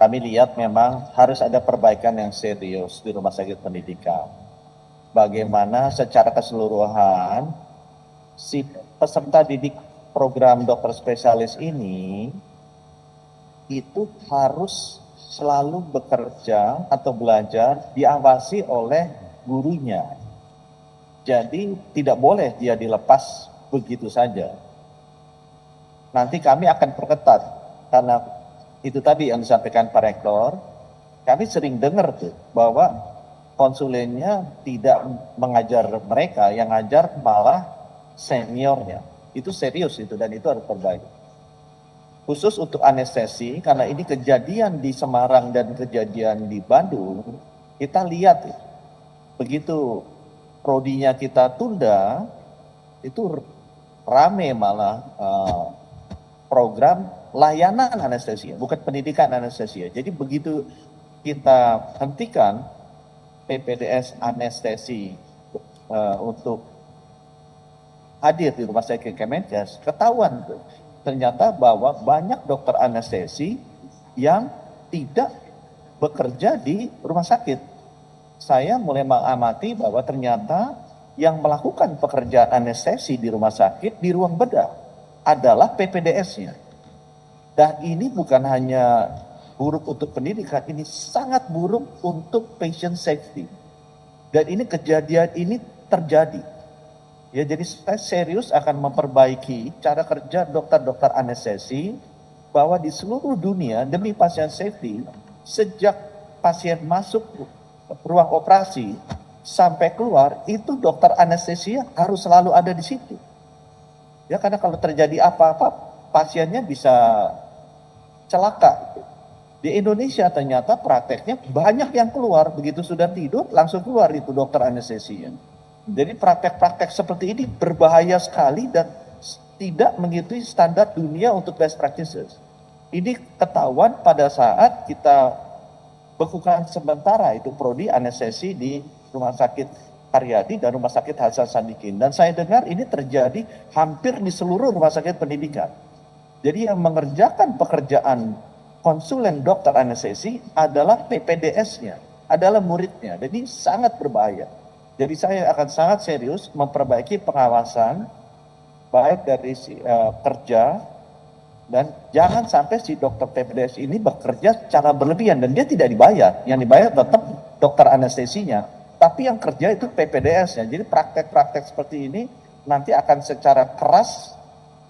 kami lihat memang harus ada perbaikan yang serius di rumah sakit pendidikan. Bagaimana secara keseluruhan si peserta didik program dokter spesialis ini itu harus selalu bekerja atau belajar diawasi oleh gurunya. Jadi tidak boleh dia dilepas begitu saja. Nanti kami akan perketat karena itu tadi yang disampaikan Pak Rektor. Kami sering dengar tuh bahwa konsulennya tidak mengajar mereka, yang ngajar malah seniornya. Itu serius itu dan itu harus perbaiki. Khusus untuk anestesi, karena ini kejadian di Semarang dan kejadian di Bandung, kita lihat begitu prodinya kita tunda, itu rame malah program layanan anestesia, bukan pendidikan anestesia. Jadi begitu kita hentikan PPDS anestesi untuk hadir di rumah sakit Kemenkes, ketahuan tuh ternyata bahwa banyak dokter anestesi yang tidak bekerja di rumah sakit. Saya mulai mengamati bahwa ternyata yang melakukan pekerjaan anestesi di rumah sakit di ruang bedah adalah PPDS-nya. Dan ini bukan hanya buruk untuk pendidikan, ini sangat buruk untuk patient safety. Dan ini kejadian ini terjadi. Ya, jadi saya serius akan memperbaiki cara kerja dokter-dokter anestesi bahwa di seluruh dunia demi patient safety, sejak pasien masuk ruang operasi sampai keluar, itu dokter anestesia harus selalu ada di situ. Ya, karena kalau terjadi apa-apa, pasiennya bisa celaka. Di Indonesia ternyata prakteknya banyak yang keluar, begitu sudah tidur langsung keluar itu dokter anestesi. Jadi praktek-praktek seperti ini berbahaya sekali dan tidak mengikuti standar dunia untuk best practices. Ini ketahuan pada saat kita bekukan sementara itu prodi anestesi di Rumah Sakit Karyadi dan Rumah Sakit Hasan Sadikin. Dan saya dengar ini terjadi hampir di seluruh rumah sakit pendidikan. Jadi yang mengerjakan pekerjaan konsulen dokter anestesi adalah PPDS-nya, adalah muridnya. Jadi sangat berbahaya. Jadi saya akan sangat serius memperbaiki pengawasan baik dari kerja dan jangan sampai si dokter PPDS ini bekerja secara berlebihan dan dia tidak dibayar. Yang dibayar tetap dokter anestesinya, tapi yang kerja itu PPDS-nya. Jadi praktek-praktek seperti ini nanti akan secara keras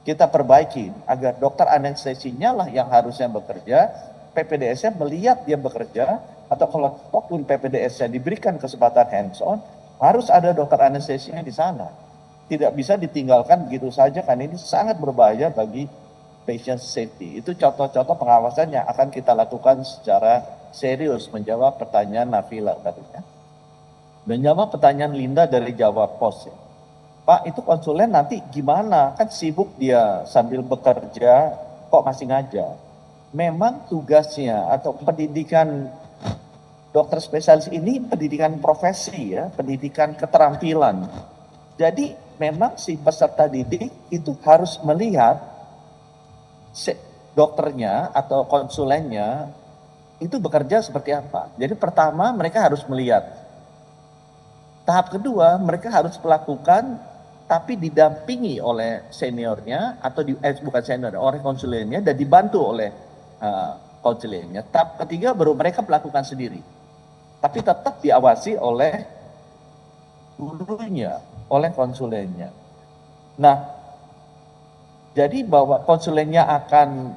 kita perbaiki agar dokter anestesinya lah yang harusnya bekerja, PPDS-nya melihat dia bekerja, atau kalau pun PPDS-nya diberikan kesempatan hands-on, harus ada dokter anestesinya di sana. Tidak bisa ditinggalkan begitu saja karena ini sangat berbahaya bagi patient safety. Itu contoh-contoh pengawasan yang akan kita lakukan secara serius menjawab pertanyaan Nafila tadinya. Menjawab pertanyaan Linda dari Jawa Pos. Ya. Pak, itu konsulen nanti gimana? Kan sibuk dia sambil bekerja, kok masih ngajar? Memang tugasnya atau pendidikan dokter spesialis ini pendidikan profesi ya, pendidikan keterampilan. Jadi memang si peserta didik itu harus melihat dokternya atau konsulennya itu bekerja seperti apa. Jadi pertama mereka harus melihat. Tahap kedua mereka harus melakukan tapi didampingi oleh seniornya atau bukan senior, oleh konsulennya dan dibantu oleh konsulennya. Tahap ketiga baru mereka melakukan sendiri. Tapi tetap diawasi oleh gurunya, oleh konsulennya. Nah, jadi bahwa konsulennya akan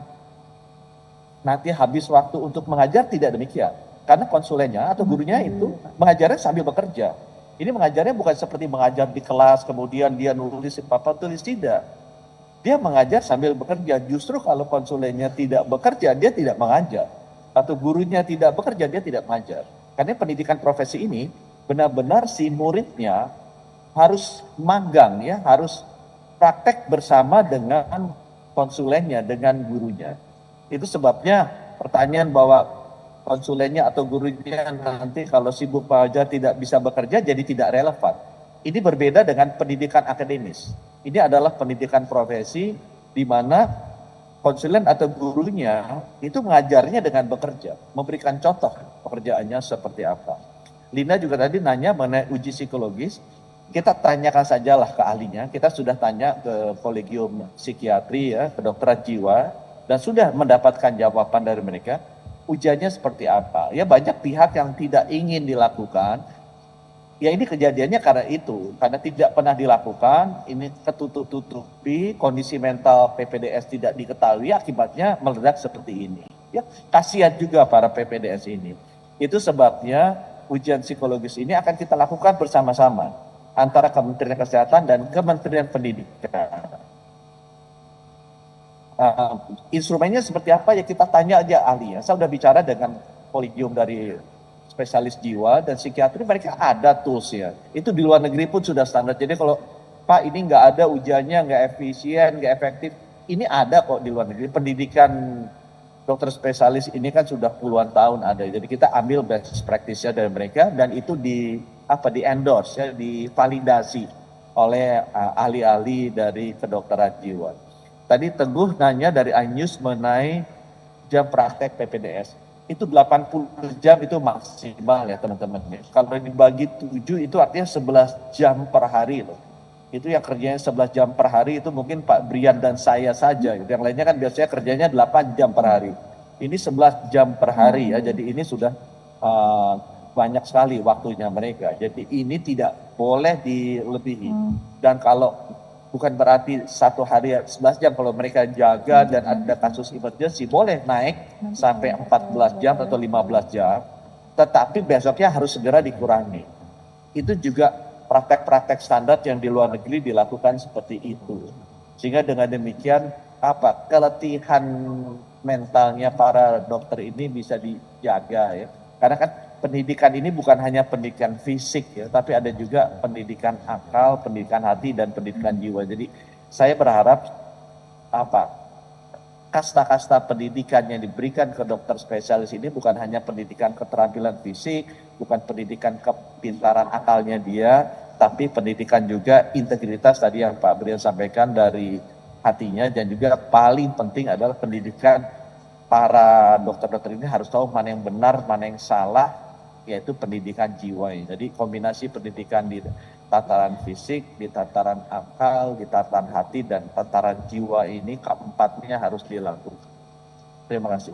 nanti habis waktu untuk mengajar tidak demikian. Karena konsulennya atau gurunya itu mengajarnya sambil bekerja. Ini mengajarnya bukan seperti mengajar di kelas, kemudian dia nulis apa tulis, tidak. Dia mengajar sambil bekerja. Justru kalau konsulennya tidak bekerja, dia tidak mengajar. Atau gurunya tidak bekerja, dia tidak mengajar. Karena pendidikan profesi ini benar-benar si muridnya harus magang ya, harus praktek bersama dengan konsulennya, dengan gurunya. Itu sebabnya pertanyaan bahwa konsulennya atau gurunya nanti kalau sibuk mengajar tidak bisa bekerja jadi tidak relevan. Ini berbeda dengan pendidikan akademis. Ini adalah pendidikan profesi di mana konsulen atau gurunya itu mengajarnya dengan bekerja, memberikan contoh pekerjaannya seperti apa. Lina juga tadi nanya mengenai uji psikologis, kita tanyakan sajalah ke ahlinya, kita sudah tanya ke kolegium psikiatri ya, kedokteran jiwa, dan sudah mendapatkan jawaban dari mereka, ujiannya seperti apa. Ya banyak pihak yang tidak ingin dilakukan, ya ini kejadiannya karena itu, karena tidak pernah dilakukan, ini ketutup-tutupi, kondisi mental PPDS tidak diketahui, akibatnya meledak seperti ini. Ya, kasihan juga para PPDS ini. Itu sebabnya ujian psikologis ini akan kita lakukan bersama-sama antara Kementerian Kesehatan dan Kementerian Pendidikan. Instrumennya seperti apa ya kita tanya aja ahli ya. Saya sudah bicara dengan kolegium dari spesialis jiwa dan psikiatri, mereka ada tools ya. Itu di luar negeri pun sudah standar. Jadi kalau Pak ini nggak ada ujiannya, nggak efisien, nggak efektif, ini ada kok di luar negeri. Pendidikan dokter spesialis ini kan sudah puluhan tahun ada. Jadi kita ambil best practice-nya dari mereka dan itu di endorse ya, divalidasi oleh ahli-ahli dari kedokteran jiwa. Tadi Teguh nanya dari iNews mengenai jam praktek PPDS. Itu 80 jam itu maksimal ya teman-teman. Kalau dibagi 7 itu artinya 11 jam per hari loh. Itu yang kerjanya 11 jam per hari itu mungkin Pak Brian dan saya saja. Yang lainnya kan biasanya kerjanya 8 jam per hari. Ini 11 jam per hari ya. Jadi ini sudah banyak sekali waktunya mereka. Jadi ini tidak boleh dilebihi. Dan kalau bukan berarti satu hari 11 jam, kalau mereka jaga dan ada kasus emergency boleh naik sampai 14 jam atau 15 jam, tetapi besoknya harus segera dikurangi. Itu juga praktek-praktek standar yang di luar negeri dilakukan seperti itu. Sehingga dengan demikian keletihan mentalnya para dokter ini bisa dijaga ya. Karena kan pendidikan ini bukan hanya pendidikan fisik ya, tapi ada juga pendidikan akal, pendidikan hati, dan pendidikan jiwa. Jadi saya berharap kasta-kasta pendidikan yang diberikan ke dokter spesialis ini bukan hanya pendidikan keterampilan fisik, bukan pendidikan kepintaran akalnya dia, tapi pendidikan juga integritas tadi yang Pak Brian sampaikan dari hatinya, dan juga paling penting adalah pendidikan para dokter-dokter ini harus tahu mana yang benar, mana yang salah, yaitu pendidikan jiwa. Jadi kombinasi pendidikan di tataran fisik, di tataran akal, di tataran hati, dan tataran jiwa ini keempatnya harus dilakukan. Terima kasih.